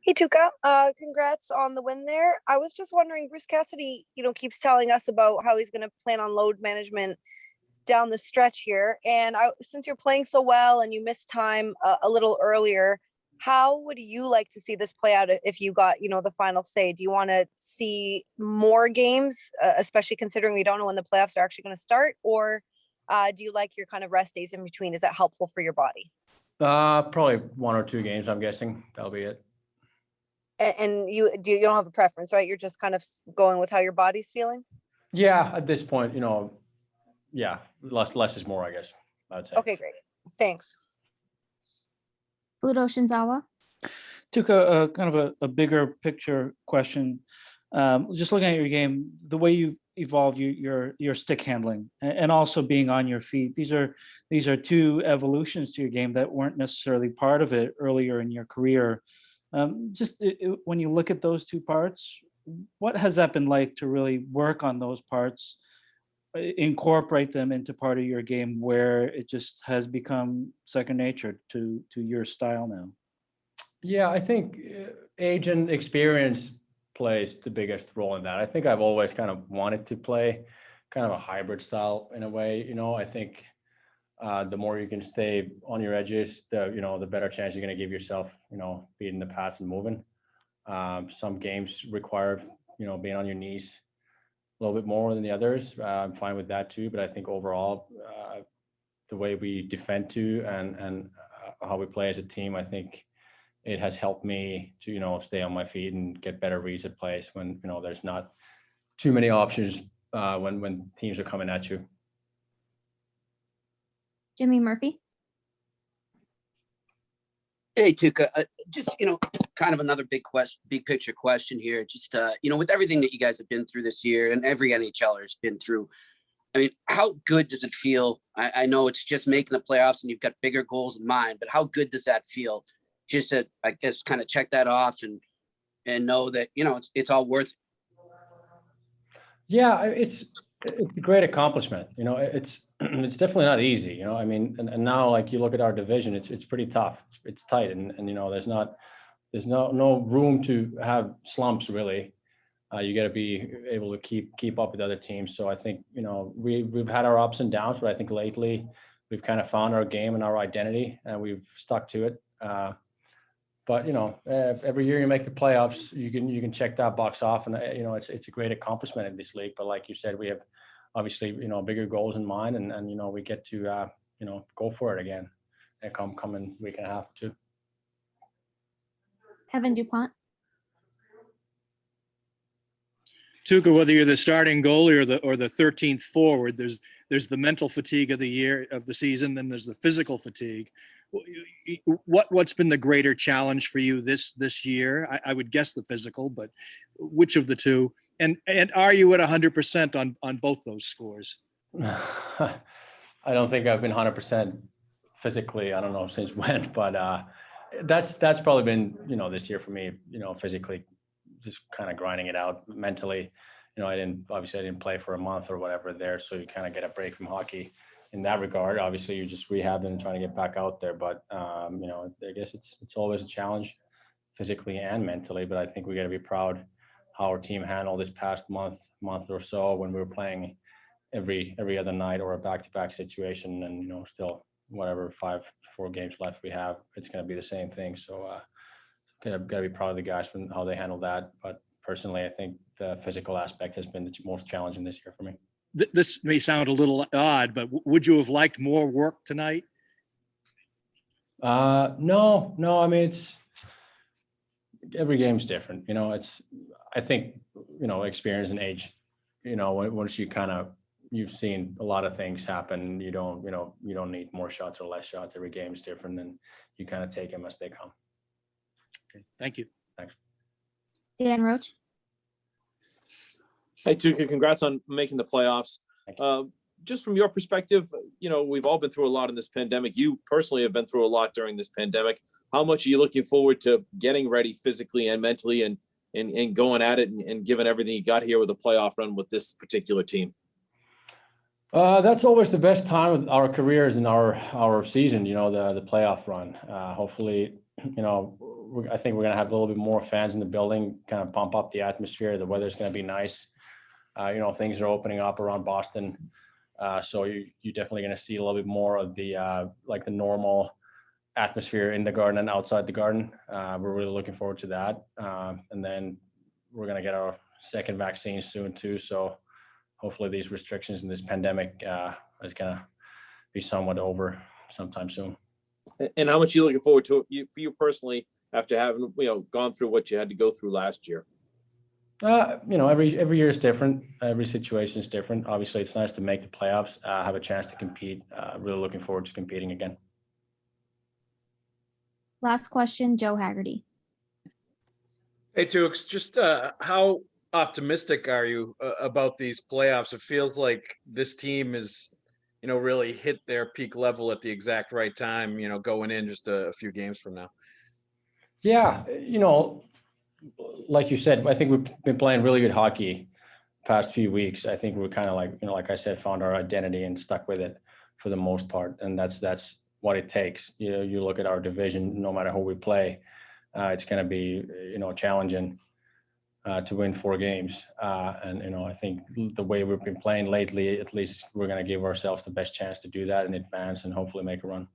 Hey Tuukka, congrats on the win there. I was just wondering, Bruce Cassidy, keeps telling us about how he's going to plan on load management down the stretch here. And since you're playing so well and you missed time a little earlier, how would you like to see this play out if you got, the final say? Do you want to see more games, especially considering we don't know when the playoffs are actually going to start? Or do you like your kind of rest days in between? Is that helpful for your body? Probably 1 or 2 games, I'm guessing. That'll be it. And you don't have a preference, right? You're just kind of going with how your body's feeling? Yeah, at this point, yeah, less is more, I guess, I'd say. Okay, great. Thanks. Fluto Shinzawa. Tuukka, kind of a bigger picture question. Just looking at your game, the way you've evolved your stick handling and also being on your feet. These are 2 evolutions to your game that weren't necessarily part of it earlier in your career. When you look at those 2 parts, what has that been like to really work on those parts, incorporate them into part of your game where it just has become second nature to your style now? Yeah, I think age and experience plays the biggest role in that. I think I've always kind of wanted to play kind of a hybrid style in a way. I think the more you can stay on your edges, the better chance you're going to give yourself, beating the pass and moving. Some games require, being on your knees a little bit more than the others. I'm fine with that too, but I think overall, the way we defend too and how we play as a team, I think it has helped me to, stay on my feet and get better reads at plays when, there's not too many options when teams are coming at you. Jimmy Murphy. Hey, Tuukka, just, kind of another big picture question here. Just, with everything that you guys have been through this year and every NHLer has been through, I mean, how good does it feel? I know it's just making the playoffs and you've got bigger goals in mind, but how good does that feel? Just to, I guess, kind of check that off and know that, it's all worth it. Yeah, it's a great accomplishment. It's definitely not easy. I mean, and now like you look at our division, it's pretty tough. It's tight, and there's no room to have slumps really. You got to be able to keep up with other teams. So I think we've had our ups and downs, but I think lately we've kind of found our game and our identity, and we've stuck to it. But every year you make the playoffs, you can check that box off, and it's a great accomplishment in this league. But like you said, we have obviously bigger goals in mind, and we get to go for it again, and come in week and a half too. Kevin DuPont. Tuukka, whether you're the starting goalie or the 13th forward, there's the mental fatigue of the season, then there's the physical fatigue. What's been the greater challenge for you this year? I would guess the physical, but which of the two? And are you at 100% on both those scores? I don't think I've been 100% physically. I don't know since when, but that's probably been this year for me. Physically, just kind of grinding it out. Mentally, I didn't play for a month or whatever there, so you kind of get a break from hockey in that regard. Obviously, you're just rehabbing and trying to get back out there, but I guess it's always a challenge physically and mentally. But I think we got to be proud how our team handled this past month or so when we were playing every other night or a back-to-back situation, and still whatever 4 games left we have, it's going to be the same thing. So got to be proud of the guys for how they handled that. But personally, I think the physical aspect has been the most challenging this year for me. This may sound a little odd, but would you have liked more work tonight? No. I mean, every game's different. I think experience and age. Once you've seen a lot of things happen, you don't need more shots or less shots. Every game's different, and you kind of take them as they come. Okay, thank you. Thanks. Dan Roach. Hey, Tuukka, congrats on making the playoffs. Just from your perspective, we've all been through a lot in this pandemic. You personally have been through a lot during this pandemic. How much are you looking forward to getting ready physically and mentally and going at it and giving everything you got here with a playoff run with this particular team? That's always the best time of our careers in our season, the playoff run. Hopefully, I think we're going to have a little bit more fans in the building, kind of pump up the atmosphere. The weather's going to be nice. Things are opening up around Boston. So you're definitely going to see a little bit more of the the normal atmosphere in the garden and outside the garden. We're really looking forward to that. And then we're going to get our second vaccine soon too. So hopefully these restrictions in this pandemic is going to be somewhat over sometime soon. And how much are you looking forward to it for you personally after having gone through what you had to go through last year? Every year is different. Every situation is different. Obviously, it's nice to make the playoffs, have a chance to compete. Really looking forward to competing again. Last question, Joe Haggerty. Hey, Tukes, just how optimistic are you about these playoffs? It feels like this team is, really hit their peak level at the exact right time, going in just a few games from now. Yeah, like you said, I think we've been playing really good hockey past few weeks. I think we're kind of like I said, found our identity and stuck with it for the most part. And that's what it takes. You look at our division, no matter who we play, it's going to be, challenging to win 4 games. And I think the way we've been playing lately, at least we're going to give ourselves the best chance to do that in advance and hopefully make a run.